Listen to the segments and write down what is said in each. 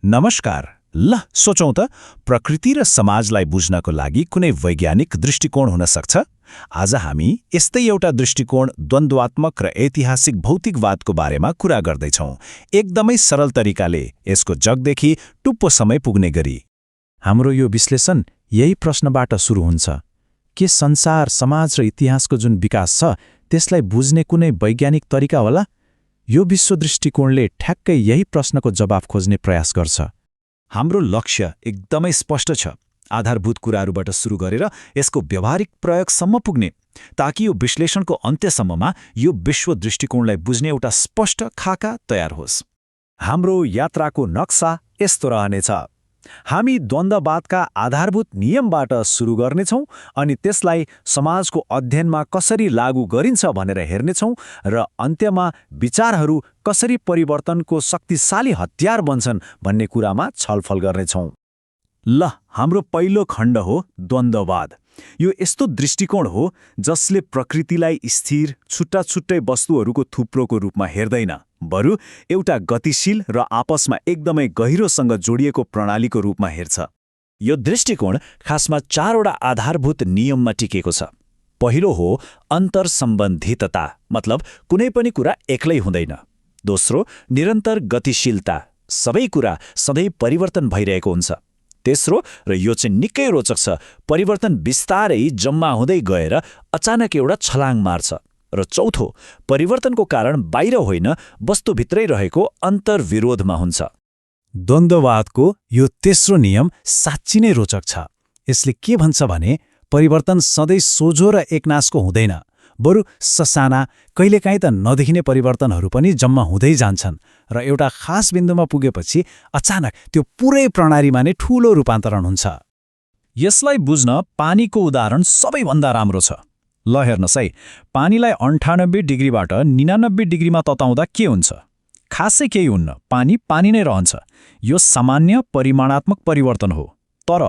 नमस्कार। ल सोचौं त प्रकृति र समाजलाई बुझ्नको लागि कुनै वैज्ञानिक दृष्टिकोण हुन सक्छ। आज हामी यस्तै एउटा दृष्टिकोण द्वन्द्वात्मक र ऐतिहासिक भौतिकवादको बारेमा कुरा गर्दैछौं, एकदमै सरल तरिकाले यसको जगदेखि टुप्पो समय पुग्ने गरी। हाम्रो यो विश्लेषण यही प्रश्नबाट सुरु हुन्छ, के संसार, समाज र इतिहासको जुन विकास छ त्यसलाई बुझ्ने कुनै वैज्ञानिक तरिका होला? यो विश्व दृष्टिकोणले ठ्याक्कै यही प्रश्नको जवाफ खोज्ने प्रयास गर्छ। हाम्रो लक्ष्य एकदमै स्पष्ट छ, आधारभूत कुराहरूबाट सुरु गरेर यसको व्यावहारिक प्रयोगसम्म पुग्ने, ताकि यो विश्लेषणको अन्त्यसम्ममा यो विश्व दृष्टिकोणलाई बुझ्ने एउटा स्पष्ट खाका तयार होस्। हाम्रो यात्राको नक्सा यस्तो रहनेछ। हामी द्वन्द्ववादका आधारभूत नियमबाट सुरु गर्नेछौं अनि त्यसलाई समाजको अध्ययनमा कसरी लागू गरिन्छ भनेर हेर्नेछौं र अन्त्यमा विचारहरू कसरी परिवर्तनको शक्तिशाली हतियार बन्छन् भन्ने कुरामा छलफल गर्नेछौं। ल, हाम्रो पहिलो खण्ड हो द्वन्द्ववाद। यो यस्तो दृष्टिकोण हो जसले प्रकृतिलाई स्थिर, छुट्टा-छुट्टै वस्तुहरूको थुप्रोको रूपमा हेर्दैन, बरु एउटा गतिशील र आपसमा एकदमै गहिरोसँग जोडिएको प्रणालीको रूपमा हेर्छ। यो दृष्टिकोण खासमा चारवटा आधारभूत नियममा टिकेको छ। पहिलो हो अन्तर्सम्बन्धितता, मतलब कुनै पनि कुरा एक्लै हुँदैन। दोस्रो, निरन्तर गतिशीलता, सबै कुरा सधैँ परिवर्तन भइरहेको हुन्छ। तेस्रो, र यो चाहिँ निकै रोचक छ, परिवर्तन बिस्तारै जम्मा हुँदै गएर अचानक एउटा छलाङ मार्छ। र चौथो, परिवर्तनको कारण बाहिर होइन, वस्तुभित्रै रहेको अन्तर्विरोधमा हुन्छ। द्वन्द्ववादको यो तेस्रो नियम साँच्चै नै रोचक छ। यसले के भन्छ भने परिवर्तन सधैँ सोझो र एकनासको हुँदैन, बरु ससाना, कहिलेकाहीँ त नदेखिने परिवर्तनहरू पनि जम्मा हुँदै जान्छन् र एउटा खास बिन्दुमा पुगेपछि अचानक त्यो पुरै प्रणालीमा नै ठूलो रूपान्तरण हुन्छ। यसलाई बुझ्न पानीको उदाहरण सबैभन्दा राम्रो छ। ल हेर्नुहोस् है, पानीलाई 98 डिग्रीबाट 99 डिग्रीमा तताउँदा के हुन्छ? खासै केही हुन्न, पानी पानी नै रहन्छ। यो सामान्य परिमाणात्मक परिवर्तन हो। तर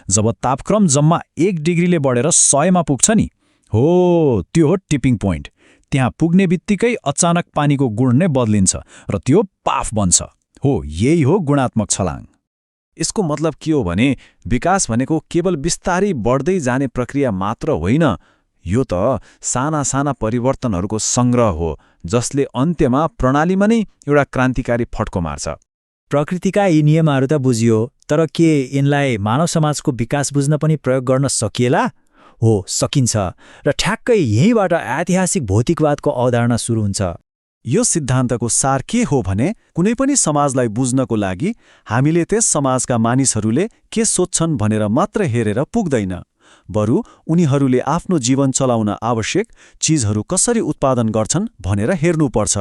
जब तापक्रम जम्मा 1 डिग्रीले बढेर 100 मा पुग्छ नि, हो त्यो हो टिपिङ पोइन्ट। त्यहाँ पुग्ने बित्तिकै अचानक पानीको गुण नै बदलिन्छ र त्यो पाफ बन्छ। हो, यही हो गुणात्मक छलाङ। यसको मतलब के हो भने विकास भनेको केवल बिस्तारै बढ्दै जाने प्रक्रिया मात्र होइन, यो त साना साना परिवर्तनहरूको संग्रह हो जसले अन्त्यमा प्रणालीमा नै एउटा क्रान्तिकारी फड्को मार्छ। प्रकृतिका यी नियमहरू त बुझियो, तर के यिनलाई मानव समाजको विकास बुझ्न पनि प्रयोग गर्न सकिएला? हो, सकिन्छ। र ठ्याक्कै यहीँबाट ऐतिहासिक भौतिकवादको अवधारणा सुरु हुन्छ। यो सिद्धान्तको सार के हो भने कुनै पनि समाजलाई बुझ्नको लागि हामीले त्यस समाजका मानिसहरूले के सोच्छन् भनेर मात्र हेरेर पुग्दैन, बरु उनीहरूले आफ्नो जीवन चलाउन आवश्यक चीजहरू कसरी उत्पादन गर्छन् भनेर हेर्नुपर्छ।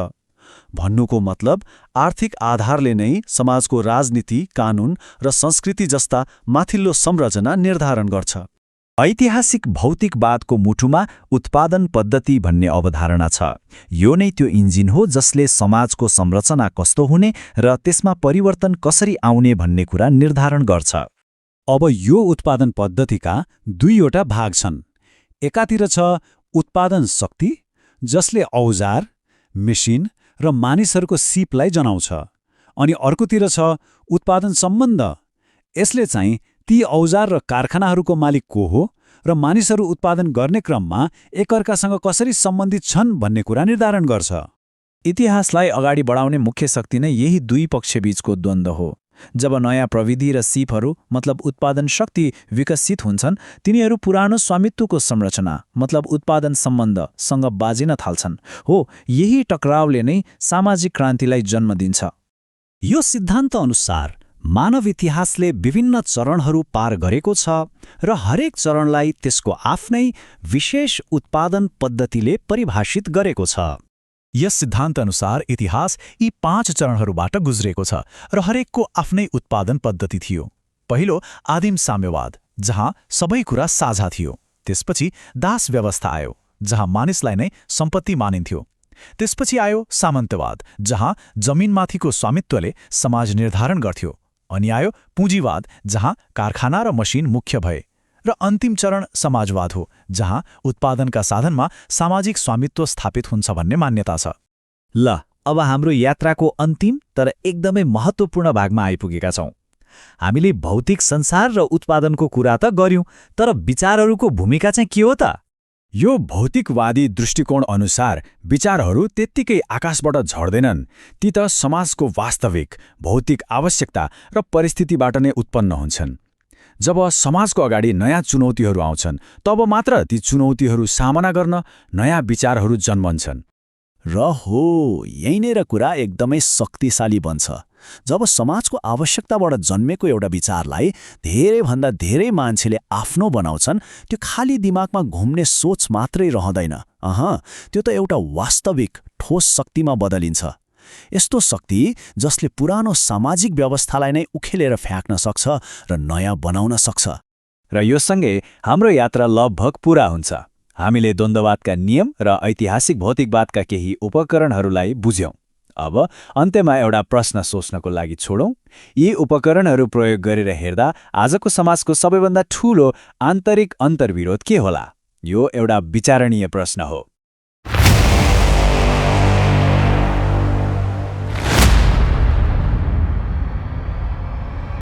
भन्नुको मतलब आर्थिक आधारले नै समाजको राजनीति, कानून र संस्कृति जस्ता माथिल्लो संरचना निर्धारण गर्छ। ऐतिहासिक भौतिकवादको मुटुमा उत्पादन पद्धति भन्ने अवधारणा छ। यो नै त्यो इन्जिन हो जसले समाजको संरचना कस्तो हुने र त्यसमा परिवर्तन कसरी आउने भन्ने कुरा निर्धारण गर्छ। अब यो उत्पादन पद्धतिका दुईवटा भाग छन्। एकातिर छ उत्पादन शक्ति, जसले औजार, मेसिन र मानिसहरूको सिपलाई जनाउँछ, अनि अर्कोतिर छ उत्पादन सम्बन्ध। यसले चाहिँ ती औजार र कारखानाहरूको मालिक को हो र मानिसहरू उत्पादन गर्ने क्रममा एकअर्कासँग कसरी सम्बन्धित छन् भन्ने कुरा निर्धारण गर्छ। इतिहासलाई अगाडि बढाउने मुख्य शक्ति नै यही दुई पक्षबीचको द्वन्द्व हो। जब नयाँ प्रविधि र सिपहरू मतलब उत्पादन शक्ति विकसित हुन्छन्, तिनीहरू पुरानो स्वामित्वको संरचना मतलब उत्पादन सम्बन्धसँग बाजिन थाल्छन्। हो, यही टकरावले नै सामाजिक क्रान्तिलाई जन्म दिन्छ। यो सिद्धान्त अनुसार मानव इतिहासले विभिन्न चरणहरू पार गरेको छ र हरेक चरणलाई त्यसको आफ्नै विशेष उत्पादन पद्धतिले परिभाषित गरेको छ। यस सिद्धान्त अनुसार इतिहास यी 5 चरणहरूबाट गुज्रेको छ र हरेकको आफ्नै उत्पादन पद्धति थियो। पहिलो आदिम साम्यवाद, जहाँ सबै कुरा साझा थियो। त्यसपछि दास व्यवस्था आयो, जहाँ मानिसलाई नै सम्पत्ति मानिन्थ्यो। त्यसपछि आयो सामन्तवाद, जहाँ जमिनमाथिको स्वामित्वले समाज निर्धारण गर्थ्यो। अनि आयो पुँजीवाद, जहाँ कारखाना र मसिन मुख्य भए। र अन्तिम चरण समाजवाद हो, जहाँ उत्पादनका साधनमा सामाजिक स्वामित्व स्थापित हुन्छ भन्ने मान्यता छ। ल, अब हाम्रो यात्राको अन्तिम तर एकदमै महत्त्वपूर्ण भागमा आइपुगेका छौँ। हामीले भौतिक संसार र उत्पादनको कुरा त गर्यौं, तर विचारहरूको भूमिका चाहिँ के हो त? यो भौतिकवादी दृष्टिकोण अनुसार विचारहरू त्यत्तिकै आकाशबाट झर्दैनन्। ती त समाजको वास्तविक भौतिक आवश्यकता र परिस्थितिबाट नै उत्पन्न हुन्छन्। जब समाजको अगाडि नयाँ चुनौतीहरू आउँछन्, तब मात्र ती चुनौतीहरू सामना गर्न नयाँ विचारहरू जन्मन्छन्। र हो, यही नै र कुरा एकदमै शक्तिशाली बन्छ। जब समाजको आवश्यकताबाट जन्मेको एउटा विचारलाई धेरैभन्दा धेरै मान्छेले आफ्नो बनाउँछन्, त्यो खाली दिमागमा घुम्ने सोच मात्रै रहँदैन। त्यो त एउटा वास्तविक ठोस शक्तिमा बदलिन्छ। यस्तो शक्ति जसले पुरानो सामाजिक व्यवस्थालाई नै उखेलेर फ्याँक्न सक्छ र नयाँ बनाउन सक्छ। र यो सँगै हाम्रो यात्रा लगभग पूरा हुन्छ। हामीले द्वन्द्ववादका नियम र ऐतिहासिक भौतिकवादका केही उपकरणहरूलाई बुझ्यौं। अब अन्त्यमा एउटा प्रश्न सोच्नको लागि छोडौं। यी उपकरणहरू प्रयोग गरेर हेर्दा आजको समाजको सबैभन्दा ठूलो आन्तरिक अन्तर्विरोध के होला? यो एउटा विचारणीय प्रश्न हो।